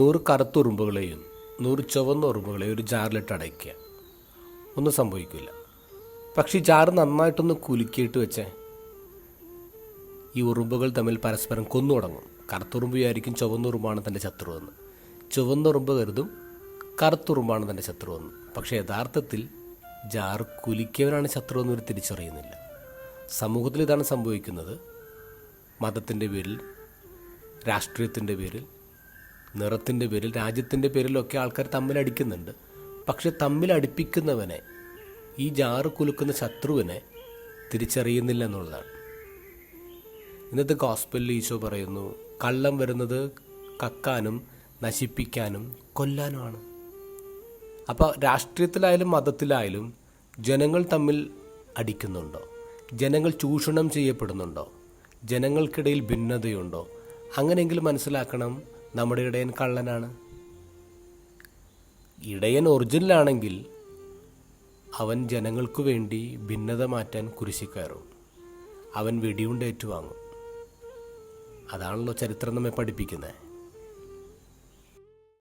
100 കറുത്ത ഉറുമ്പുകളെയും 100 ചുവന്ന ഉറുമ്പുകളെയും ഒരു ജാറിലിട്ട് അടയ്ക്കുക. ഒന്നും സംഭവിക്കില്ല. പക്ഷേ ഈ ജാറ് നന്നായിട്ടൊന്ന് കുലുക്കിയിട്ട് വെച്ചേ, ഈ ഉറുമ്പുകൾ തമ്മിൽ പരസ്പരം കൊന്നു തുടങ്ങും. കറുത്തുറുമ്പ് വിചാരിക്കും ചുവന്ന ഉറുമ്പാണ് തൻ്റെ ശത്രുവെന്ന്, ചുവന്ന ഉറുമ്പ് കരുതും കറുത്തുറുമ്പാണ് തൻ്റെ ശത്രുവെന്ന്. പക്ഷേ യഥാർത്ഥത്തിൽ ജാറ് കുലുക്കിയവനാണ് ശത്രുവെന്ന് ഇവർ തിരിച്ചറിയുന്നില്ല. സമൂഹത്തിൽ ഇതാണ് സംഭവിക്കുന്നത്. മതത്തിൻ്റെ പേരിൽ, രാഷ്ട്രീയത്തിൻ്റെ പേരിൽ, നിറത്തിൻ്റെ പേരിൽ, രാജ്യത്തിൻ്റെ പേരിലൊക്കെ ആൾക്കാർ തമ്മിലടിക്കുന്നുണ്ട്. പക്ഷെ തമ്മിലടിപ്പിക്കുന്നവനെ, ഈ ജാറ് കുലുക്കുന്ന ശത്രുവിനെ തിരിച്ചറിയുന്നില്ല എന്നുള്ളതാണ്. ഇന്നത്തെ ഗോസ്പലിൽ ഈശോ പറയുന്നു, കള്ളം വരുന്നത് കക്കാനും നശിപ്പിക്കാനും കൊല്ലാനുമാണ്. അപ്പോൾ രാഷ്ട്രീയത്തിലായാലും മതത്തിലായാലും ജനങ്ങൾ തമ്മിൽ അടിക്കുന്നുണ്ടോ? ജനങ്ങൾ ചൂഷണം ചെയ്യപ്പെടുന്നുണ്ടോ? ജനങ്ങൾക്കിടയിൽ ഭിന്നതയുണ്ടോ? അങ്ങനെയെങ്കിലും മനസ്സിലാക്കണം, നമ്മുടെ ഇടയൻ കള്ളനാണ്. ഇടയൻ ഒറിജിനലാണെങ്കിൽ അവൻ ജനങ്ങൾക്കു വേണ്ടി ഭിന്നത മാറ്റാൻ കുരിശിൽ കയറും. അവൻ വെടിയുണ്ട് ഏറ്റുവാങ്ങും. അതാണല്ലോ ചരിത്രം നമ്മെ പഠിപ്പിക്കുന്നത്.